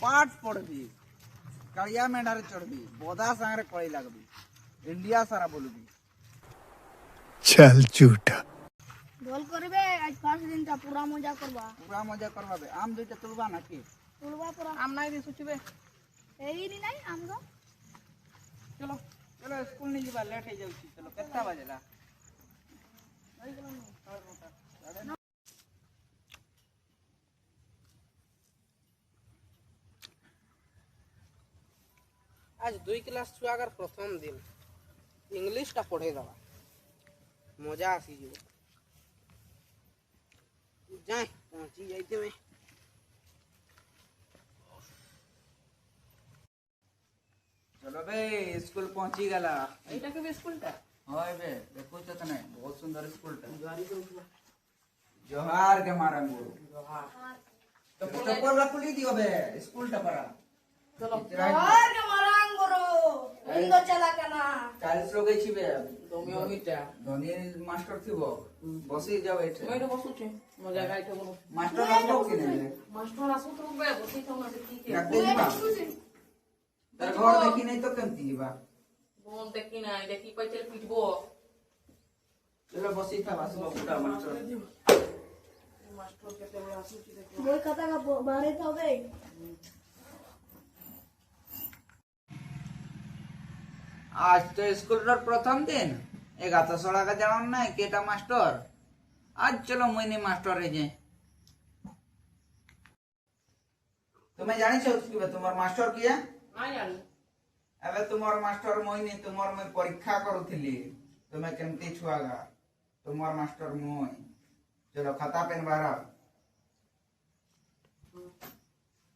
पाठ पढ़बी कालिया मेढारे चढ़बी बोधा सांगरे कई लगबी इंडिया सारा बोलबी चल झूठा ढोल करबे आज 5 दिन ता पूरा मजा करबा बे आम दुइटा तुलबा ना की तुलबा पूरा आम नहीं दे सुचबे एही नी नहीं हमको चलो चलो स्कूल नहीं जीवा लेट हो जाउची चलो कितना बजेला आज 2 क्लास छुआगर प्रथम दिन इंग्लिश टा पढ़े दवा मजा आसी जो जाए पहुंची जाइते में चलो बे स्कूल पहुंची गला एटा के स्कूल टा होय बे देखो तो तने बहुत सुंदर स्कूल टा जोहार के मारा गुरु जोहार तो पर रखली दियो बे स्कूल टा परा चलो और के मरांग गुरु इंदो चला कना 40 लोग छी बे তুমি ওইটা ধনী মাস্টার থিব বসি যাও এঠে মই তো বসুছে মজা গাইতে বলো মাস্টার আসলো কি নাই मास्टर आसु तो बे बसी तो ना देखी के তার ঘর দেখি নাই তো কেমতি দিবা বোন দেখি নাই দেখি কইতে পিটবো চলো বসি থা আসলো পুরা মাস্টার মাস্টার কেতে বড় আসুছি দেখো बोल कथा का बारे तो बे आज तो स्कूल रो प्रथम दिन एगा तो सोड़ा का जान ना केटा मास्टर आज चलो मोइनी मास्टर रे जे तुम्हें जानी छो कि तुम्हार मास्टर किया না জানি अबे तुम्हार मास्टर मोइनी तुम्हार मैं परीक्षा करूथिली तुम्हें केमती छुआगा तुम्हार मास्टर मोई चलो खाता पेन बारा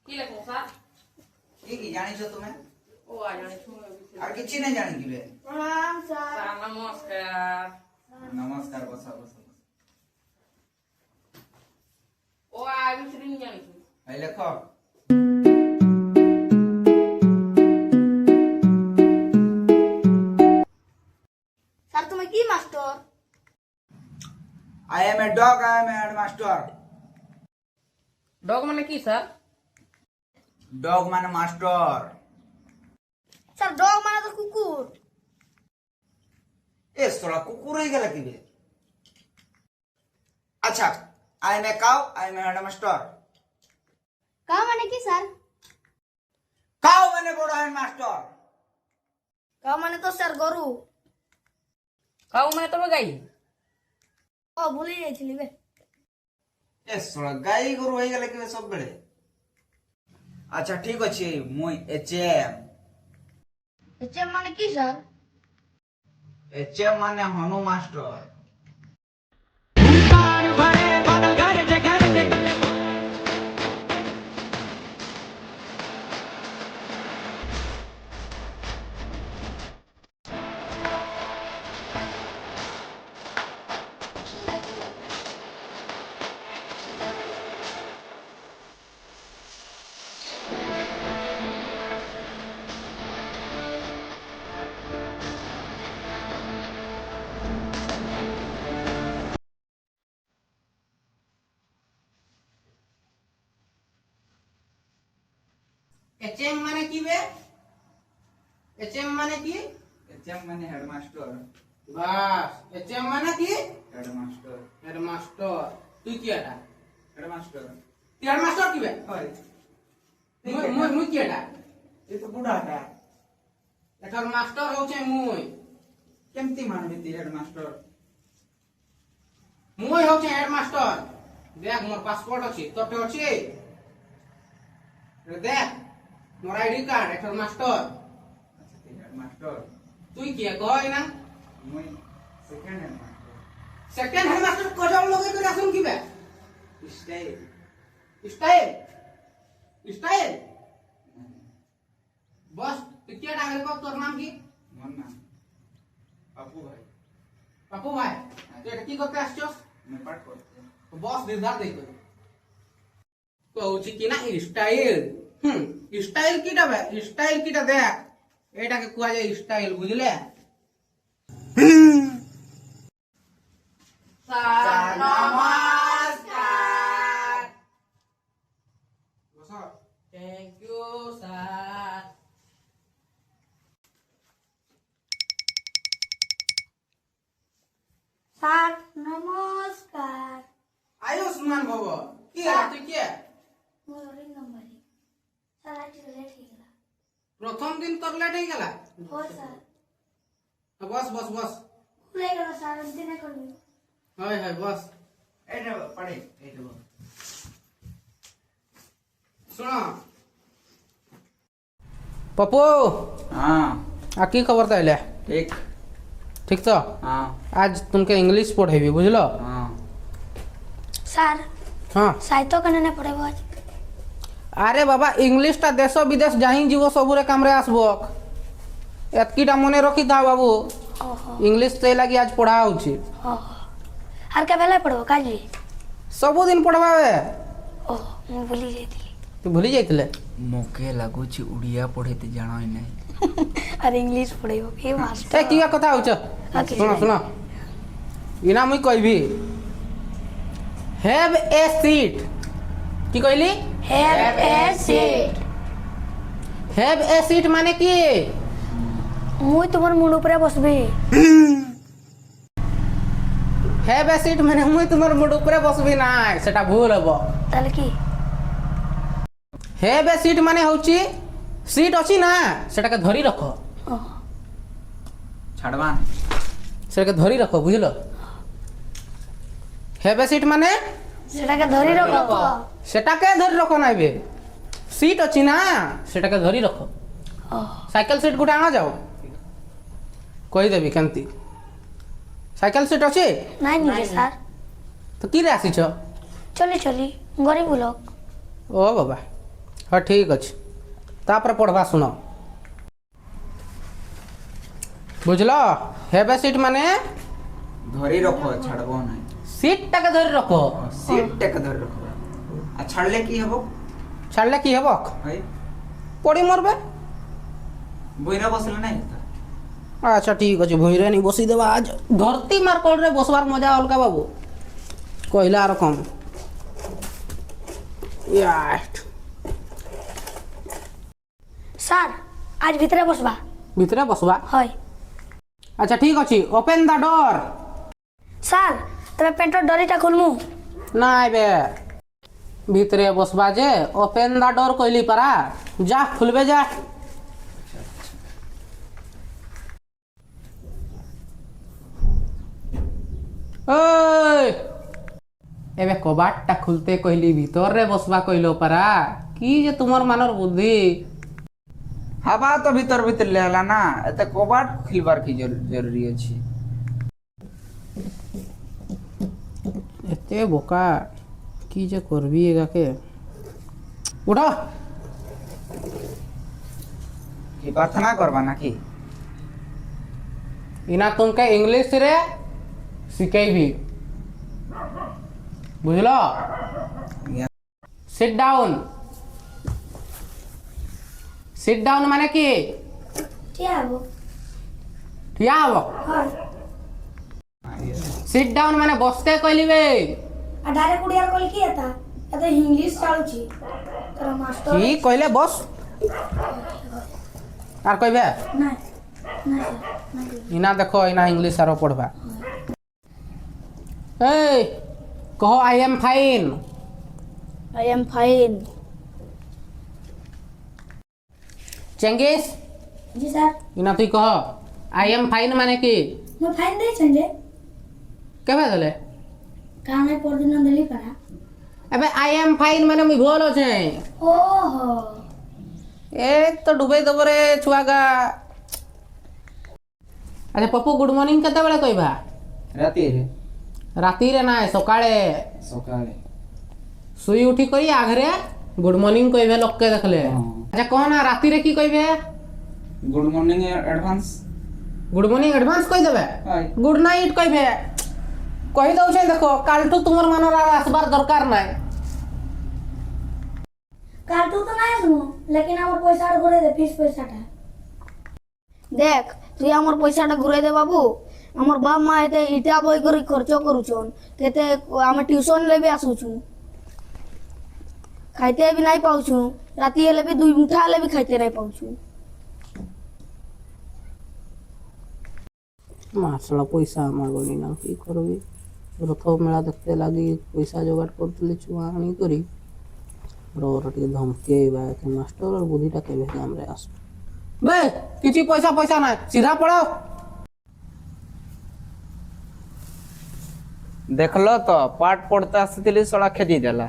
কি লেখো স্যার की जानी छो तुम्हें ও আ জানি শুনে और किछि नहीं जानी कि बे प्रणाम सर স্যার নমস্কার नमस्कार बसा बसा ও আ বিছরি নি জানি भाई लिखो सर तुम्हें की master I am a dog I am a headmaster dog মানে কি স্যার डॉग माने मास्टर सर डॉग माने तो कुकुर ए थोड़ा कुकुर ही गला की बे अच्छा I am a cow I am a headmaster का माने की सर काउ माने बड़ा हेडमास्टर का माने तो सर गरु কাউ মানে তো গাই ओ भूली जाइछली बे ए थोड़ा गाई गरु हो गला की बे सब बेले अच्छा ठीक अछि मुई एचएम एचएम माने की सर एचएम माने हनु मास्टर এচএম মানে কি বে এচএম মানে কি एचएम माने हेडमास्टर বাস এচএম মানে কি हेडमास्टर হেডমাস্টার তুই কি এটা हेडमास्टर তুই হেডমাস্টার কি বে ओए মুই কি এটা ये तो बूढ़ा है এটার মাস্টার হচ্ছে মুই केमती मानबी ती हेडमास्टर মুই হচ্ছে হেডমাস্টার দেখ মোর পাসপোর্ট আছে তোতে আছে দেখ মোর আইডি কার্ড এটার মাস্টার अच्छा ती हेडमास्टर তুই কি কই না मुई सेकंड हेडमास्टर সেকেন্ড হেডমাস্টার কজন লগে করে আসুন কি বে स्टाइल স্টাইল স্টাইল বস তুই কি ডাঙর কো তোর নাম কি मन्ना अपू भाई পাপু ভাই তুই এটা কি করতে আসছস मैं पाठ करते हैं বস দিদার দেখ কৌছি কি না স্টাইল স্টাইল কিটা বে স্টাইল কিটা দেখ এটাকে কুয়া যায় স্টাইল বুঝলে স্যার নমস্কার বসো থ্যাংক ইউ স্যার। স্যার নমস্কার। আয়ুষ্মান ভব। কি ହେଲା তুই কে? মোর রিং নাম্বার স্যার আজ লেট হয়ে গেল। প্রথম দিন তোর লেট হয়ে গেল? ও স্যার বস বস বস। ভুলে গেল স্যার দিনে করবি। হয় হয় বস। এইটা পড়ে এইটা বল। শুন পপু, हाँ आ की खबर ताइले? ठीक। ठीक तो हाँ आज तुमके इंग्लिश पढ़ेबी बुझलो? हाँ স্যার हाँ সাহিত্য কেন না পড়ে আজ? আরে বাবা ইংলিশটা দেশ বিদেশ যাই যাব সবুরে কামরে আসবো, এতকিটা মনে রখি দাও বাবু। ওহো ইংলিশ তো লাগি আজ পড়া হচ্ছে। ওহো আর কে বেলা পড়ব কালি? ସବୁଦିନ ପଢ଼ବାବେ। ওহ ମୁଁ ভুলি যাইଥିଲି। ତୁ ଭୁଲି ଯାଇଥିଲେ? मोके लगुच उड़िया पढ़ेते जाना ही नहीं। আর ইংলিশ পড়াইব এ ଏ মাস্টার। କିଆ କଥା ହଉଛ? Okay. ଶୁଣ ଶୁଣ, ଇନା ମୁଇଁ କହିବି ହ୍ୟାଭ୍ ଏ ସିଟ୍। কি কইলি? Have a seat. Have a seat মানে কি? মুই তোমার মুন্ড উপরে বসবি। হ্যাভ এ সিট মানে মুই তোমার মুড উপরে বসবি না, সেটা ভুল হব। তাহলে কি? হ্যাভ এ সিট মানে হচ্ছে সিট ଅଛି না সেটাকে ধরি রাখো, ওহ छड़वा সেটাকে ধরি রাখো বুঝলো? হ্যাভ এ সিট মানে সেটাকে ধরি রাখো। সেটাকে ধরি রাখো নাইবে, সিট ଅଛି না সেটাকে ধরি রাখো। ওহ সাইকেল সিট গোটে আনা যাও, কইদেবি কেমতি। সাইকেল সিট ଅଛି? নাই নিজে স্যার। তো কি রে আসিছ? চলি চলি গরিব লোক। ও বাবা, হ্যাঁ ঠিক আছে। তারপরে পড়বা শুনো বুঝলো? হ্যাভ এ সিট মানে धरी रखो छड़बो नहीं। সিটটাকে ধরে রাখো। सीट टेक धरी रखो। आ छड़ले की हबो? ছাড়লে কি হব? भाई পড়ি মরবে। বইরা বসলে নাই তো। আচ্ছা ঠিক আছে, ভুঁইরে নি বসি দেবা। আজ ধরতি মার্কটরে বসবার মজা অলকা বাবু, কইলা আর কম। ইয়াট স্যার আজ ভিতরে বসবা। ভিতরে বসবা? হয় আচ্ছা ঠিক আছে, ওপেন দা ডোর। স্যার তবে পেন্টর ডরিটা খুলমু। না বে, ভিতরে বসবা যে ওপেন দা ডোর কইলি পারা, যা খুলবে যা। ওই এবে কবাটটা খুলতে কইলি, ভিতরে বসবা কইলো পারা। কি যে তোমার মানর বুদ্ধি। हवा तो भीतर भीतर लेला ना, एते कबाट खिलबार की जरूरी अछि। এতে বোকা, কি যে করবি এগাকে। উঠো। কি প্রার্থনা করবা নাকি? ইনা তোমাকে ইংলিশ রে শিখাইবি বুঝলো? Sit down. সিট ডাউন মানে কি? ঠিক আছে ঠিয়া হব। হয় সিট ডাউন মানে বসতে কইলিবে। আর ডাইরেক্ট উড়িয়া কল কি এটা? এত ইংলিশ চালুছি তোর মাস্টার। কি কইলে বস? আর কইবে? না না স্যার না। ইনা দেখো, ইনা ইংলিশ আরো পড়বা। এই কহ I am fine. I am fine. Genghis G sir. ইনা তুই কহ আই এম ফাইন মানে কি? ମୁଁ ଫାଇନ୍ ଦେଇଛନ୍ ଯେ কেবে দেলে? କାରଣ ଏ ପରଦିନ ଦେଲି ପରା। এবে আই এম ফাইন মানে মুই ভুল আছে। ଓହୋ এ তো ডুবাই দেব রে ছুয়াগা। আচ্ছা পপু গুড মর্নিং কেতেবেলে কইবা? রাতে রে রাতিরে নাই, সকালে। সকালে শুই উঠি করি আঘরে গুড মর্নিং কইবে লোককে দেখলে। আচ্ছা কহ না রাতিরে কি কইবে? Good morning advance. Good morning advance কই দেবে? হাই গুড নাইট কইবে। কই দউছে দেখো, কালটু তোমার মানর আর আসবার দরকার নাই। কালটু তো নাই আসবো, লেকিন আমার পয়সাটা ঘুরে দে, ফিস পয়সাটা দেখ। তুই আমার পয়সাটা ঘুরে দে বাবু। আমার বাপ মা এতে ইটা বই করে খরচ করুছন, কেতে আমি টিউশন লেবে আসুছু, খাইতে भी নাই পাউছু, ରାତି ହେଲେ ବି 2 ମୁଠା ହେଲେ ବି ଖାଇତେ ନାଇଁ ପାଉଛୁ। ମାସଲା ପଇସା ମାଗଣି ନା କି କରିବି ରଥ ମେଳା ଦେଖତେ ଲାଗି ପଇସା ଯୋଗାଡ଼ କରୁଥିଲି ଛୁଆ ଆଣିକରି ରୋର ଟିକେ ଧମକେଇବା କି ମାଷ୍ଟର ବୁଦ୍ଧିଟା କେବେ କାମରେ ଆସ ବେ କିଛି ପଇସା ପଇସା ନାହିଁ ସିଧା ପଳାଅ। देखलो तो पाठ पढ़ते आसीथिली सड़ा खेदी देला।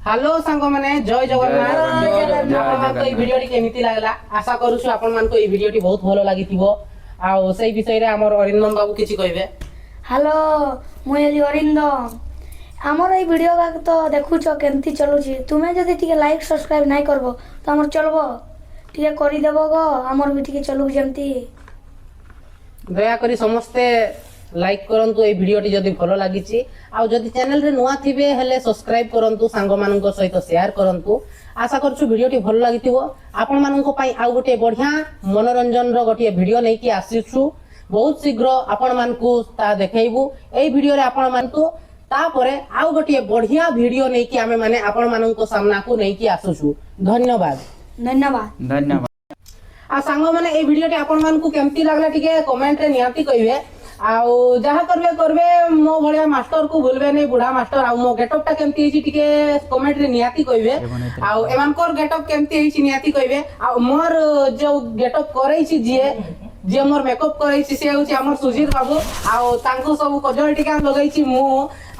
हेलो साଙ୍ଗमाने जय जगन्नाथ जय जगन्नाथ। आपको ई वीडियोटी केमिति लागला आशा करूछु आपन मानको ई वीडियोटी बहुत भलो लागिथिबो आ सेई विषय रे हमर अरिंदम बाबू किछि कहबे। हेलो मुई हेली अरिंदम। आमर এই ভিডিও কা তো দেখুছ কেমতি চলুছি তুমি যদি টিকে লাইক সবস্ক্রাইব নাই করবো তো আমার চলবো টিকে করি দেব গো আমার বি টিকে চলু যেমতি। दया करी समस्ते लाइक करंतु ए वीडियोटी जदि भलो लागिछि आ जदि चैनल रे नुआ थिबे हेले सब्सक्राइब करंतु सांग माननक सहित शेयर करंतु। आशा करछु वीडियोटी भलो लागिथिबो आपन माननक पई आ गोटे बढ़िया मनोरंजन रो गोटे वीडियो नै कि आसीछु बहुत शीघ्र आपन मानकु ता देखाइबु ए वीडियो रे आपन मानतु तापरे आ गोटे बढ़िया वीडियो नै कि आमे माने आपन माननक सामना को नै कि आसुछु। धन्यवाद धन्यवाद धन्यवाद। आ सांग माने ए वीडियोटी आपन मानकु केमति लागला टिके कमेंट रे निहाती कहिबे आउ जहा करबे मो भलिया मास्टर को भूलबे नै बुढ़ा मास्टर आ मो गेटअप टा केमति हिची टिके कमेंट रे निहाती कहिबे आउ एमानकर गेटअप केमति हिची निहाती कहिबे आ मोर जो गेटअप करैछि जे मोर मेकअप करैछि से होछि हमर सुजीत बाबू आउ तांको सब कजल टिका लगैछि मु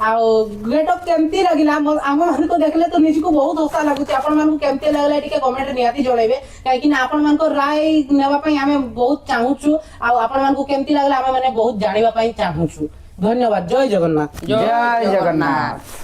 आउ गेटअप केमति लागिला हम मान को देखले तो निज को बहुत हंसा लागुछि आपन मान को केमति लागला टिके कमेंट रे निहाती जणाइबे काहे कि ना आपन मान को राय नेबा पई हमें बहुत चाहूछु आउ आपन मान को केमति लागला हमें माने बहुत जानिबा पई चाहूछु। धन्यवाद। जय जगन्नाथ। जय जगन्नाथ।